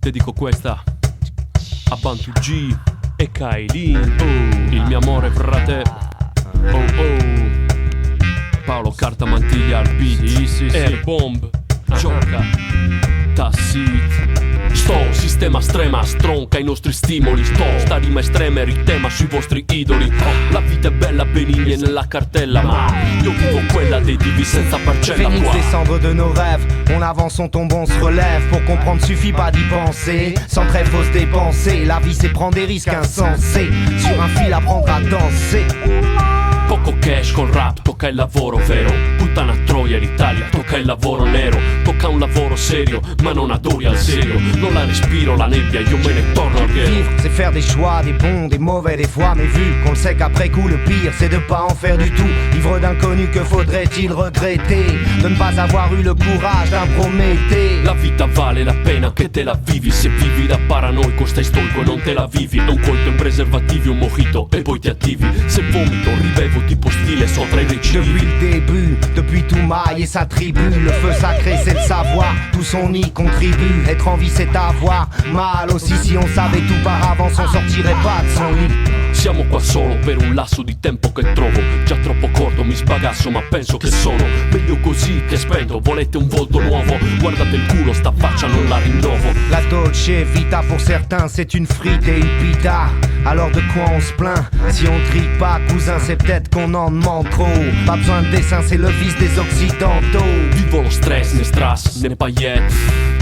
Dedico questa a Bantu G e Kailin. Oh, il mio amore frate. Oh oh. Paolo Carta Mantiglia al beat. Sì. Air Bomb. Gioca. Tassit. Sistema strema, stronca i nostri stimoli. Sta rima estrema e ritema sui vostri idoli. La vita è bella, benigna nella cartella, ma io vivo quella dei divi senza parcella. Phénix descendre de nos rêves, on avance, on tombe, on se relève. Pour comprendre suffit pas d'y penser, sans trêve faut se dépenser. La vie c'est prendre des risques insensés, sur un fil apprendre à danser. Poco cash col rap, tocca il lavoro vero. Puttana troia l'Italia, tocca il lavoro nero. Tocca un lavoro serio, ma non adori al serio. Non la respiro la nebbia, io me ne torno al ghetto. Vivre c'est faire des choix, des bons, des mauvais, des fois. Mais vu qu'on le sait qu'après coup le pire c'est de pas en faire du tout. Ivre d'inconnu, que faudrait-il regretter? De ne pas avoir eu le courage d'un Prométhée. La vita vale la pena che te la vivi. Se vivi da paranoico stai stolco e non te la vivi. È un colpo in preservativi, un mojito e poi ti attivi. Se vomito ribevo tipo stile sopra i recidivi. Depuis le début, depuis tout maille et sa tribu. Le feu sacré c'est le savoir, tout son y contribue. Être en vie c'est avoir mal aussi. Si on savait tout par avance on sortirait pas de son lit. Siamo qua solo per un lasso di tempo che trovo già troppo corto, mi sbagasso ma penso che sono meglio così che spento. Volete un volto nuovo? Guardate il culo, sta faccia non la rinnovo. La Dolce Vita pour certains c'est une frite et une pita. Alors de quoi on se plaint? Si on crie pas cousin c'est peut-être qu'on en demande trop. Pas besoin de dessin, c'est le vice des occidentaux. Vivo lo stress, ne strass, ne paillette.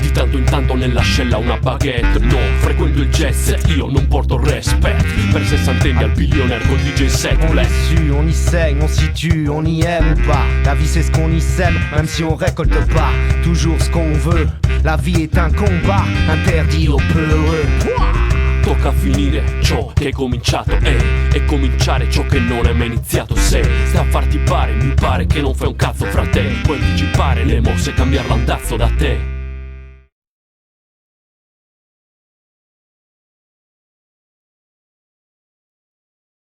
Di tanto in tanto nell'ascella una baguette. No, frequento il jet set, io non porto respect. Per sessantenni al billionaire col DJ set. On l'a su, on y saigne, on s'y tue, on y aime ou pas. La vie c'est ce qu'on y sème, même si on récolte pas toujours ce qu'on veut. La vie est un combat, interdit aux peureux. Tocca finire ciò che è cominciato e cominciare ciò che non è mai iniziato. Se sta a farti pare, mi pare che non fai un cazzo fra te. Puoi anticipare le mosse e cambiare l'andazzo da te.